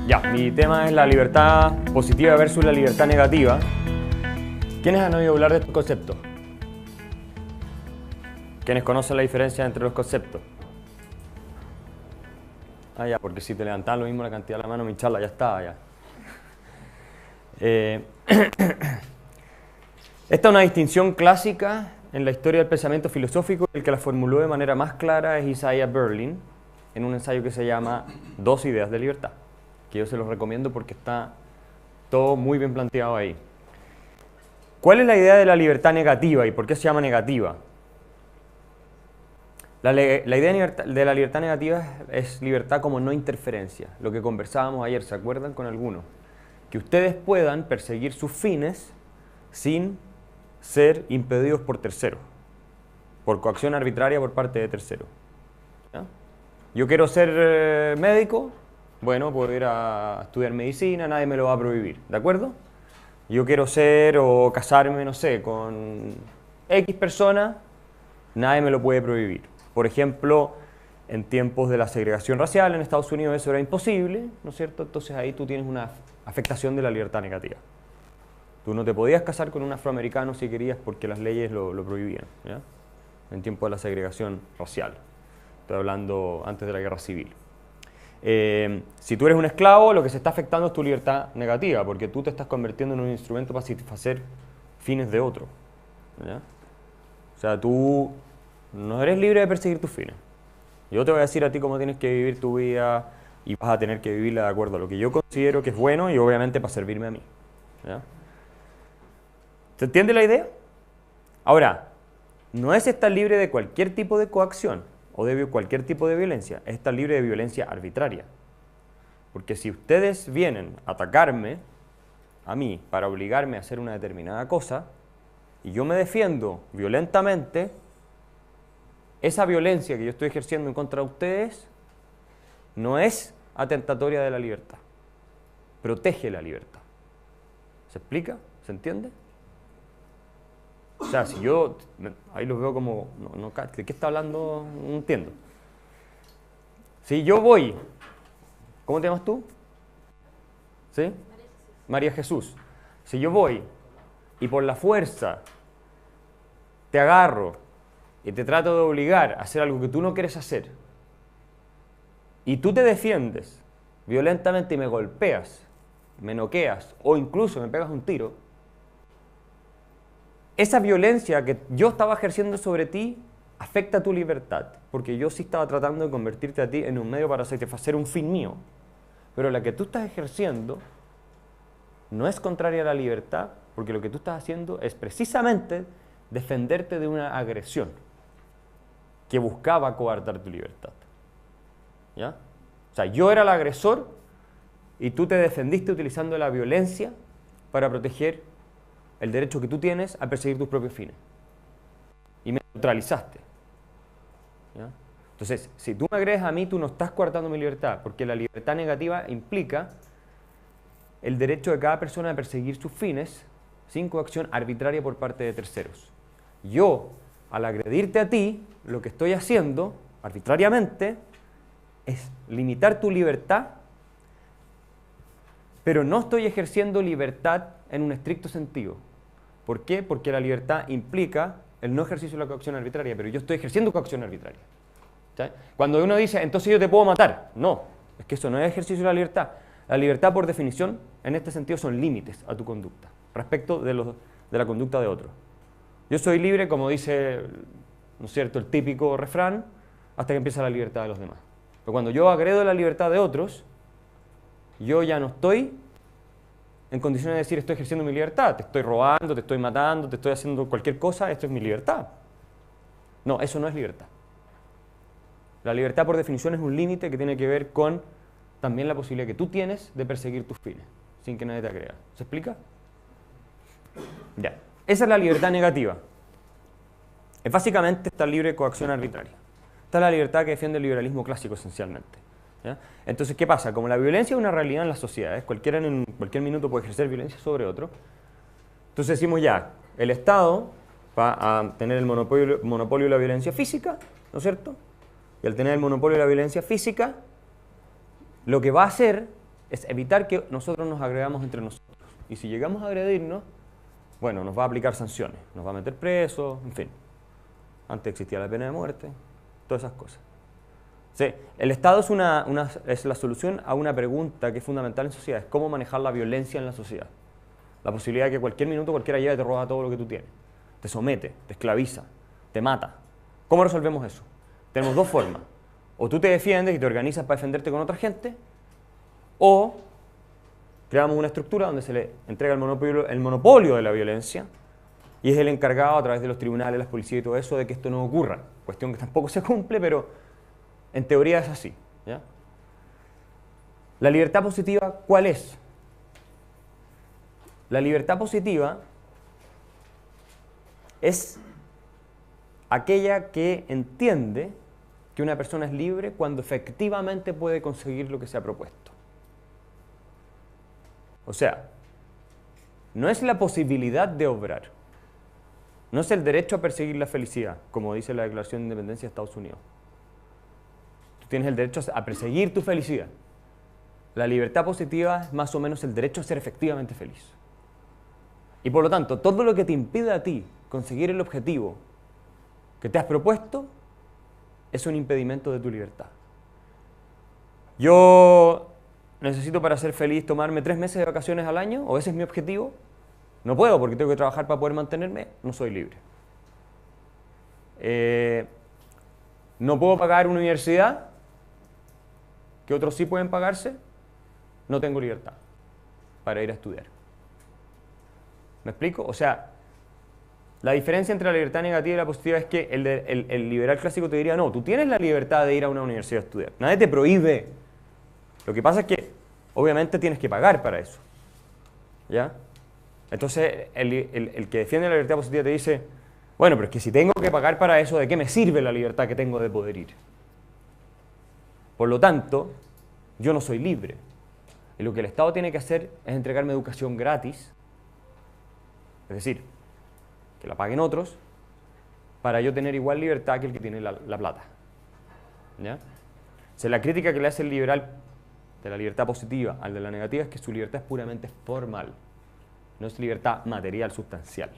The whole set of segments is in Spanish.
Ya, mi tema es la libertad positiva versus la libertad negativa. ¿Quiénes han oído hablar de estos conceptos? ¿Quiénes conocen la diferencia entre los conceptos? Ah, ya, porque si te levantabas lo mismo la cantidad de la mano, mi charla ya estaba, ya. Esta es una distinción clásica en la historia del pensamiento filosófico. El que la formuló de manera más clara es Isaiah Berlin, en un ensayo que se llama Dos ideas de libertad, que yo se los recomiendo porque está todo muy bien planteado ahí. ¿Cuál es la idea de la libertad negativa y por qué se llama negativa? La idea de la libertad negativa es libertad como no interferencia, lo que conversábamos ayer, ¿se acuerdan con algunos? Que ustedes puedan perseguir sus fines sin ser impedidos por terceros, por coacción arbitraria por parte de terceros. ¿Ya? Yo quiero ser médico, bueno, puedo ir a estudiar medicina, nadie me lo va a prohibir, ¿de acuerdo? Yo quiero ser o casarme, no sé, con X persona, nadie me lo puede prohibir. Por ejemplo, en tiempos de la segregación racial en Estados Unidos eso era imposible, ¿no es cierto? Entonces ahí tú tienes una afectación de la libertad negativa. Tú no te podías casar con un afroamericano si querías porque las leyes lo prohibían, ¿ya? En tiempos de la segregación racial. Estoy hablando antes de la guerra civil. Si tú eres un esclavo, lo que se está afectando es tu libertad negativa, porque tú te estás convirtiendo en un instrumento para satisfacer fines de otro, ¿ya? O sea, tú no eres libre de perseguir tus fines. Yo te voy a decir a ti cómo tienes que vivir tu vida y vas a tener que vivirla de acuerdo a lo que yo considero que es bueno y obviamente para servirme a mí, ¿ya? ¿Se entiende la idea? Ahora, no es estar libre de cualquier tipo de coacción o de cualquier tipo de violencia, es estar libre de violencia arbitraria. Porque si ustedes vienen a atacarme a mí para obligarme a hacer una determinada cosa y yo me defiendo violentamente, esa violencia que yo estoy ejerciendo en contra de ustedes no es atentatoria de la libertad, protege la libertad. ¿Se explica? ¿Se entiende? O sea, si yo, ahí los veo como, ¿de qué está hablando? No entiendo. Si yo voy, ¿cómo te llamas tú? ¿Sí? María Jesús. Si yo voy y por la fuerza te agarro y te trato de obligar a hacer algo que tú no quieres hacer y tú te defiendes violentamente y me golpeas, me noqueas o incluso me pegas un tiro, esa violencia que yo estaba ejerciendo sobre ti afecta tu libertad, porque yo sí estaba tratando de convertirte a ti en un medio para satisfacer un fin mío, pero la que tú estás ejerciendo no es contraria a la libertad, porque lo que tú estás haciendo es precisamente defenderte de una agresión que buscaba coartar tu libertad, ¿ya? O sea, yo era el agresor y tú te defendiste utilizando la violencia para proteger el derecho que tú tienes a perseguir tus propios fines. Y me neutralizaste, ¿ya? Entonces, si tú me agredes a mí, tú no estás coartando mi libertad, porque la libertad negativa implica el derecho de cada persona a perseguir sus fines sin coacción arbitraria por parte de terceros. Yo, al agredirte a ti, lo que estoy haciendo arbitrariamente es limitar tu libertad, pero no estoy ejerciendo libertad en un estricto sentido. ¿Por qué? Porque la libertad implica el no ejercicio de la coacción arbitraria, pero yo estoy ejerciendo coacción arbitraria. ¿Sí? Cuando uno dice, entonces yo te puedo matar, no, es que eso no es ejercicio de la libertad. La libertad, por definición, en este sentido, son límites a tu conducta, respecto de la conducta de otro. Yo soy libre, como dice, ¿no es cierto?, el típico refrán, hasta que empieza la libertad de los demás. Pero cuando yo agredo la libertad de otros, yo ya no estoy en condiciones de decir estoy ejerciendo mi libertad, te estoy robando, te estoy matando, te estoy haciendo cualquier cosa, esto es mi libertad. No, eso no es libertad. La libertad por definición es un límite que tiene que ver con también la posibilidad que tú tienes de perseguir tus fines, sin que nadie te agreda. ¿Se explica? Ya. Esa es la libertad negativa. Es básicamente estar libre de coacción arbitraria. Esta es la libertad que defiende el liberalismo clásico esencialmente, ¿ya? Entonces, ¿qué pasa? Como la violencia es una realidad en las sociedades, cualquiera en cualquier minuto puede ejercer violencia sobre otro, entonces decimos ya, el Estado va a tener el monopolio de la violencia física, ¿no es cierto? y al tener el monopolio de la violencia física, lo que va a hacer es evitar que nosotros nos agredamos entre nosotros. Y si llegamos a agredirnos, bueno, nos va a aplicar sanciones, nos va a meter presos, en fin. Antes existía la pena de muerte, todas esas cosas. Sí, el Estado es la solución a una pregunta que es fundamental en sociedades: cómo manejar la violencia en la sociedad. La posibilidad de que cualquier minuto cualquiera llegue y te roba todo lo que tú tienes. Te somete, te esclaviza, te mata. ¿Cómo resolvemos eso? Tenemos dos formas. O tú te defiendes y te organizas para defenderte con otra gente, o creamos una estructura donde se le entrega el monopolio de la violencia y es el encargado a través de los tribunales, las policías y todo eso de que esto no ocurra. Cuestión que tampoco se cumple, pero en teoría es así, ¿ya? La libertad positiva, ¿cuál es? La libertad positiva es aquella que entiende que una persona es libre cuando efectivamente puede conseguir lo que se ha propuesto. O sea, no es la posibilidad de obrar, no es el derecho a perseguir la felicidad, como dice la Declaración de Independencia de Estados Unidos. Tú tienes el derecho a perseguir tu felicidad. La libertad positiva es más o menos el derecho a ser efectivamente feliz. Y por lo tanto, todo lo que te impide a ti conseguir el objetivo que te has propuesto es un impedimento de tu libertad. Yo necesito, para ser feliz, tomarme 3 meses de vacaciones al año, o ese es mi objetivo. No puedo porque tengo que trabajar para poder mantenerme, no soy libre. No puedo pagar una universidad que otros sí pueden pagarse, no tengo libertad para ir a estudiar. ¿Me explico? O sea, la diferencia entre la libertad negativa y la positiva es que el liberal clásico te diría: no, tú tienes la libertad de ir a una universidad a estudiar, nadie te prohíbe. Lo que pasa es que obviamente tienes que pagar para eso, ¿ya? Entonces el que defiende la libertad positiva te dice: bueno, pero es que si tengo que pagar para eso, ¿de qué me sirve la libertad que tengo de poder ir? Por lo tanto, yo no soy libre. Y lo que el Estado tiene que hacer es entregarme educación gratis, es decir, que la paguen otros, para yo tener igual libertad que el que tiene la plata, ¿ya? O sea, la crítica que le hace el liberal de la libertad positiva al de la negativa es que su libertad es puramente formal, no es libertad material, sustancial.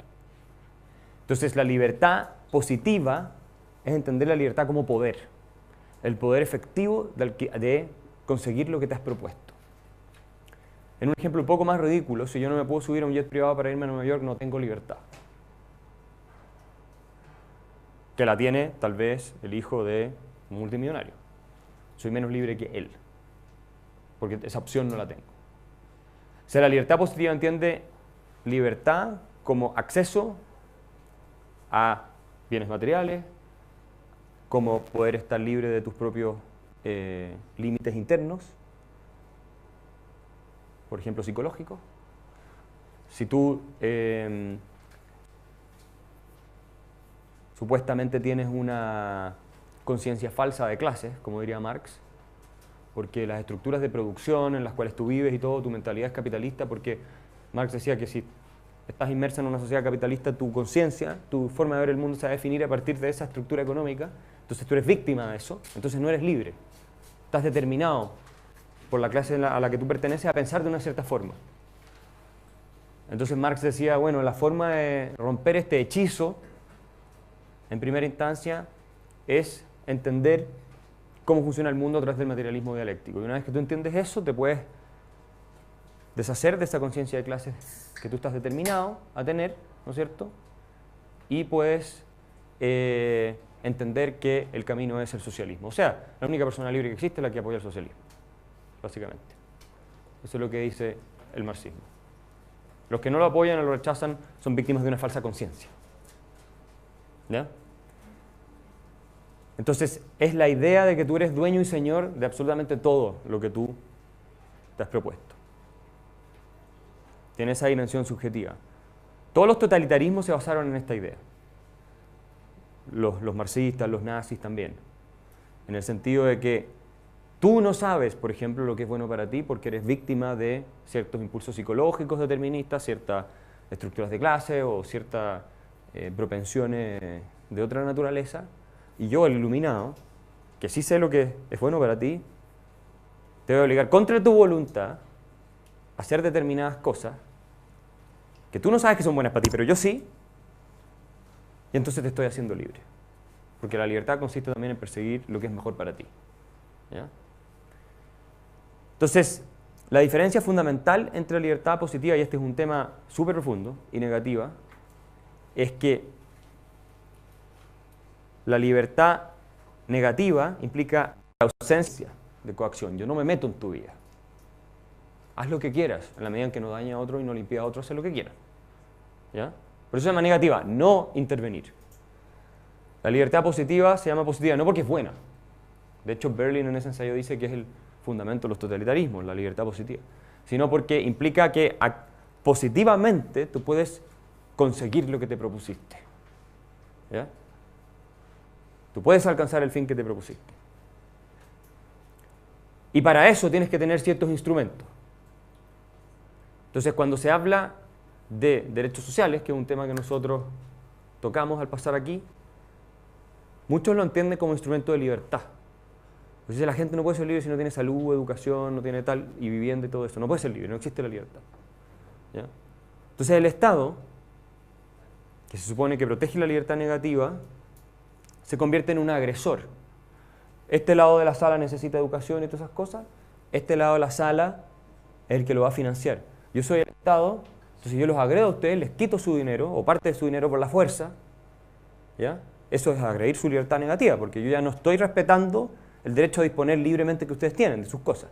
Entonces, la libertad positiva es entender la libertad como poder, el poder efectivo de conseguir lo que te has propuesto. En un ejemplo un poco más ridículo, si yo no me puedo subir a un jet privado para irme a Nueva York, no tengo libertad. Que la tiene, tal vez, el hijo de un multimillonario. Soy menos libre que él, porque esa opción no la tengo. O sea, la libertad positiva entiende libertad como acceso a bienes materiales, como poder estar libre de tus propios límites internos, por ejemplo, psicológicos. Si tú supuestamente tienes una conciencia falsa de clases, como diría Marx, porque las estructuras de producción en las cuales tú vives y todo, tu mentalidad es capitalista, porque Marx decía que si estás inmersa en una sociedad capitalista, tu conciencia, tu forma de ver el mundo se va a definir a partir de esa estructura económica, entonces tú eres víctima de eso, entonces no eres libre. Estás determinado por la clase a la que tú perteneces a pensar de una cierta forma. Entonces Marx decía, bueno, la forma de romper este hechizo, en primera instancia, es entender cómo funciona el mundo a través del materialismo dialéctico. Y una vez que tú entiendes eso, te puedes deshacer de esa conciencia de clases que tú estás determinado a tener, ¿no es cierto? Y puedes entender que el camino es el socialismo. O sea, la única persona libre que existe es la que apoya el socialismo, básicamente. Eso es lo que dice el marxismo. Los que no lo apoyan o lo rechazan son víctimas de una falsa conciencia. ¿Ya? Entonces, es la idea de que tú eres dueño y señor de absolutamente todo lo que tú te has propuesto. Tiene esa dimensión subjetiva. Todos los totalitarismos se basaron en esta idea. Los marxistas, los nazis también. En el sentido de que tú no sabes, por ejemplo, lo que es bueno para ti porque eres víctima de ciertos impulsos psicológicos deterministas, ciertas estructuras de clase o ciertas propensiones de otra naturaleza. Y yo, el iluminado, que sí sé lo que es bueno para ti, te voy a obligar contra tu voluntad a hacer determinadas cosas que tú no sabes que son buenas para ti, pero yo sí, y entonces te estoy haciendo libre. Porque la libertad consiste también en perseguir lo que es mejor para ti. ¿Ya? Entonces, la diferencia fundamental entre la libertad positiva, y este es un tema súper profundo, y negativa, es que la libertad negativa implica la ausencia de coacción. Yo no me meto en tu vida. Haz lo que quieras, en la medida en que no dañe a otro y no le impida a otro hacer lo que quiera. ¿Ya? Por eso se llama negativa, no intervenir. La libertad positiva se llama positiva no porque es buena. De hecho, Berlin en ese ensayo dice que es el fundamento de los totalitarismos, la libertad positiva. Sino porque implica que positivamente tú puedes conseguir lo que te propusiste. ¿Ya? Tú puedes alcanzar el fin que te propusiste. Y para eso tienes que tener ciertos instrumentos. Entonces, cuando se habla de derechos sociales, que es un tema que nosotros tocamos al pasar aquí, muchos lo entienden como instrumento de libertad. Entonces, la gente no puede ser libre si no tiene salud, educación, no tiene tal, y vivienda y todo eso. No puede ser libre, no existe la libertad. ¿Ya? Entonces, el Estado, que se supone que protege la libertad negativa, se convierte en un agresor. Este lado de la sala necesita educación y todas esas cosas. Este lado de la sala es el que lo va a financiar. Yo soy el Estado, entonces yo los agredo a ustedes, les quito su dinero o parte de su dinero por la fuerza. ¿Ya? Eso es agredir su libertad negativa, porque yo ya no estoy respetando el derecho a disponer libremente que ustedes tienen de sus cosas.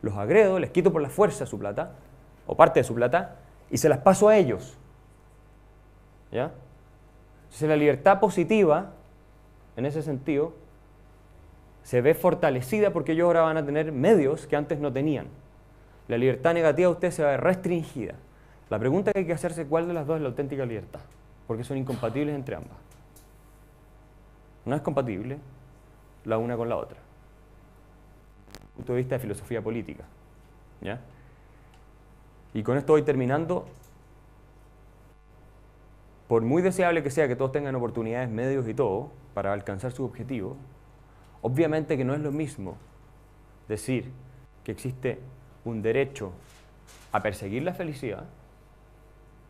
Los agredo, les quito por la fuerza su plata, o parte de su plata, y se las paso a ellos. ¿Ya? Entonces la libertad positiva, en ese sentido, se ve fortalecida porque ellos ahora van a tener medios que antes no tenían. La libertad negativa de ustedes se va a ver restringida. La pregunta que hay que hacerse es cuál de las dos es la auténtica libertad, porque son incompatibles entre ambas. No es compatible la una con la otra. Desde el punto de vista de filosofía política. ¿Ya? Y con esto voy terminando. Por muy deseable que sea que todos tengan oportunidades, medios y todo para alcanzar sus objetivos, obviamente que no es lo mismo decir que existe un derecho a perseguir la felicidad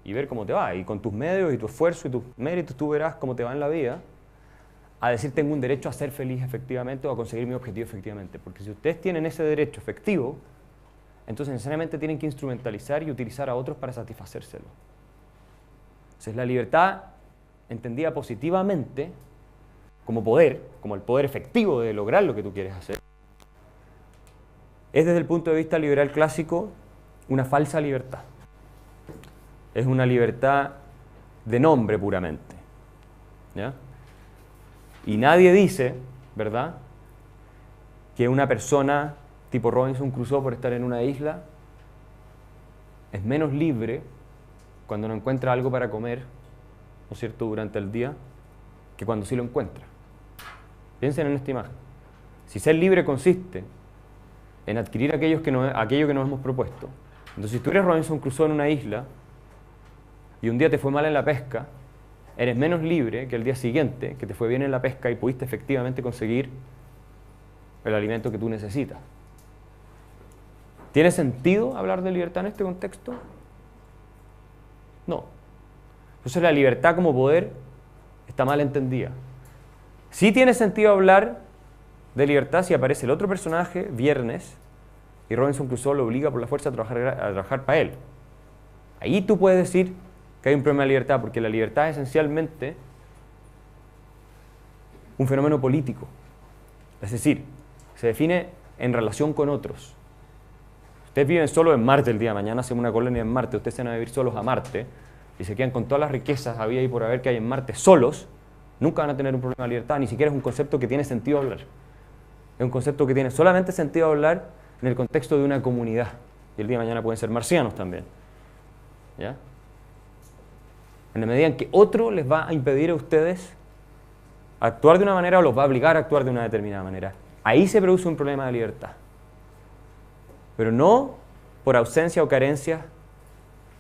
y ver cómo te va, y con tus medios y tu esfuerzo y tus méritos tú verás cómo te va en la vida, a decir tengo un derecho a ser feliz efectivamente o a conseguir mi objetivo efectivamente. Porque si ustedes tienen ese derecho efectivo, entonces necesariamente tienen que instrumentalizar y utilizar a otros para satisfacérselo. Entonces la libertad, entendida positivamente, como poder, como el poder efectivo de lograr lo que tú quieres hacer, es desde el punto de vista liberal clásico una falsa libertad. Es una libertad de nombre puramente. ¿Ya? Y nadie dice, ¿verdad?, que una persona tipo Robinson Crusoe por estar en una isla es menos libre cuando no encuentra algo para comer, ¿no es cierto?, durante el día, que cuando sí lo encuentra. Piensen en esta imagen. Si ser libre consiste en adquirir aquello que nos hemos propuesto, entonces si tú eres Robinson Crusoe en una isla y un día te fue mal en la pesca, eres menos libre que el día siguiente, que te fue bien en la pesca y pudiste efectivamente conseguir el alimento que tú necesitas. ¿Tiene sentido hablar de libertad en este contexto? No. Entonces la libertad como poder está mal entendida. Sí tiene sentido hablar de libertad si aparece el otro personaje, Viernes, y Robinson Crusoe lo obliga por la fuerza a trabajar para él. Ahí tú puedes decir que hay un problema de libertad, porque la libertad es esencialmente un fenómeno político. Es decir, se define en relación con otros. Ustedes viven solo en Marte el día de mañana, hacen una colonia en Marte, ustedes se van a vivir solos a Marte, y se quedan con todas las riquezas había y por haber que hay en Marte solos, nunca van a tener un problema de libertad, ni siquiera es un concepto que tiene sentido hablar. Es un concepto que tiene solamente sentido hablar en el contexto de una comunidad. Y el día de mañana pueden ser marcianos también. ¿Ya? En la medida en que otro les va a impedir a ustedes actuar de una manera o los va a obligar a actuar de una determinada manera. Ahí se produce un problema de libertad. Pero no por ausencia o carencia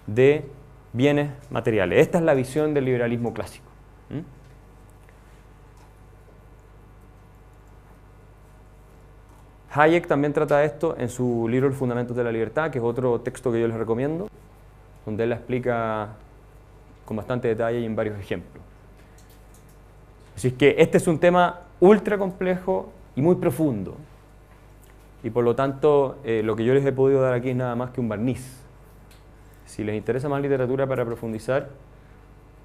de bienes materiales. Esta es la visión del liberalismo clásico. Hayek también trata esto en su libro Los Fundamentos de la Libertad, que es otro texto que yo les recomiendo, donde él la explica con bastante detalle y en varios ejemplos. Así es que este es un tema ultra complejo y muy profundo. Y por lo tanto, lo que yo les he podido dar aquí es nada más que un barniz. Si les interesa más literatura para profundizar,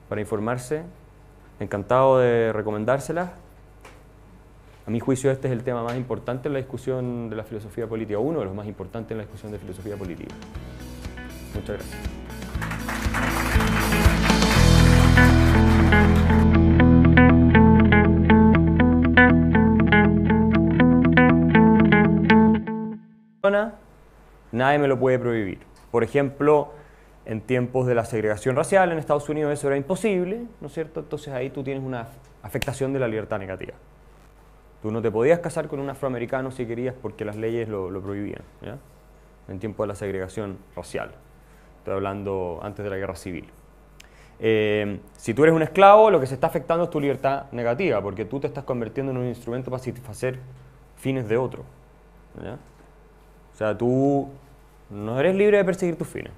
para informarse, encantado de recomendárselas. A mi juicio este es el tema más importante en la discusión de la filosofía política, uno de los más importantes en la discusión de filosofía política. Muchas gracias. Nadie me lo puede prohibir. Por ejemplo, en tiempos de la segregación racial en Estados Unidos eso era imposible, ¿no es cierto? Entonces ahí tú tienes una afectación de la libertad negativa. Tú no te podías casar con un afroamericano si querías porque las leyes lo prohibían, ¿ya? En tiempos de la segregación racial. Estoy hablando antes de la guerra civil. Si tú eres un esclavo, lo que se está afectando es tu libertad negativa, porque tú te estás convirtiendo en un instrumento para satisfacer fines de otro, ¿ya? O sea, tú no eres libre de perseguir tus fines.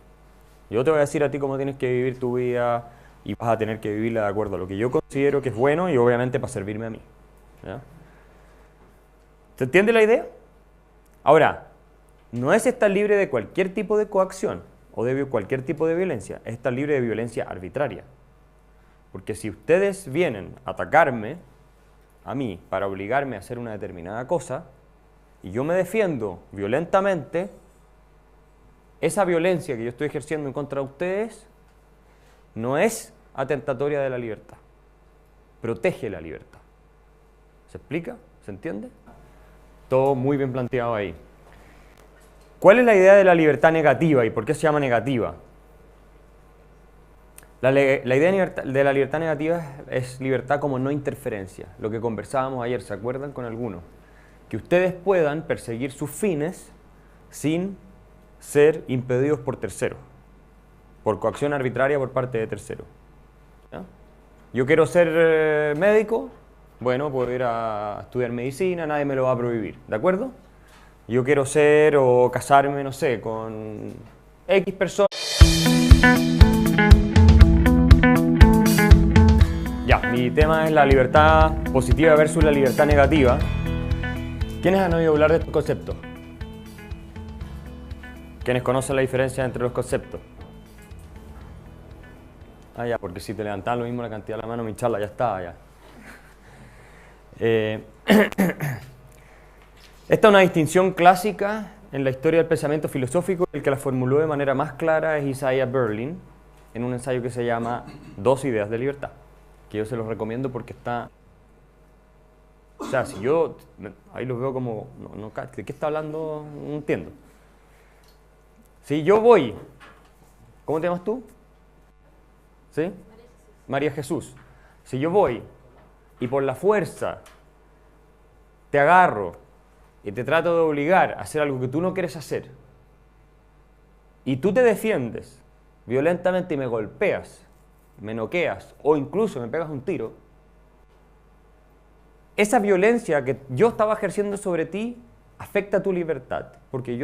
Yo te voy a decir a ti cómo tienes que vivir tu vida y vas a tener que vivirla de acuerdo a lo que yo considero que es bueno y obviamente para servirme a mí, ¿ya? ¿Se entiende la idea? Ahora, no es estar libre de cualquier tipo de coacción o de cualquier tipo de violencia, es estar libre de violencia arbitraria. Porque si ustedes vienen a atacarme a mí para obligarme a hacer una determinada cosa y yo me defiendo violentamente, esa violencia que yo estoy ejerciendo en contra de ustedes no es atentatoria de la libertad, protege la libertad. ¿Se explica? ¿Se entiende? Todo muy bien planteado ahí. ¿Cuál es la idea de la libertad negativa y por qué se llama negativa? La idea de la libertad negativa es libertad como no interferencia, lo que conversábamos ayer, ¿se acuerdan con algunos? Que ustedes puedan perseguir sus fines sin ser impedidos por terceros, por coacción arbitraria por parte de terceros, ¿ya? Yo quiero ser médico, bueno, puedo ir a estudiar medicina, nadie me lo va a prohibir, ¿de acuerdo? Yo quiero ser o casarme, no sé, con X personas. Ya, mi tema es la libertad positiva versus la libertad negativa. ¿Quiénes han oído hablar de estos conceptos? ¿Quiénes conocen la diferencia entre los conceptos? Ah, ya, porque si te levantaban lo mismo la cantidad de la mano, mi charla ya estaba ya. Esta es una distinción clásica en la historia del pensamiento filosófico. El que la formuló de manera más clara es Isaiah Berlin, en un ensayo que se llama Dos ideas de libertad, que yo se los recomiendo porque está... O sea, si yo ahí los veo como... ¿de qué está hablando? No entiendo. Si yo voy... ¿Cómo te llamas tú? ¿Sí? María Jesús. Si yo voy y por la fuerza te agarro y te trato de obligar a hacer algo que tú no quieres hacer y tú te defiendes violentamente y me golpeas, me noqueas o incluso me pegas un tiro, esa violencia que yo estaba ejerciendo sobre ti afecta tu libertad, porque yo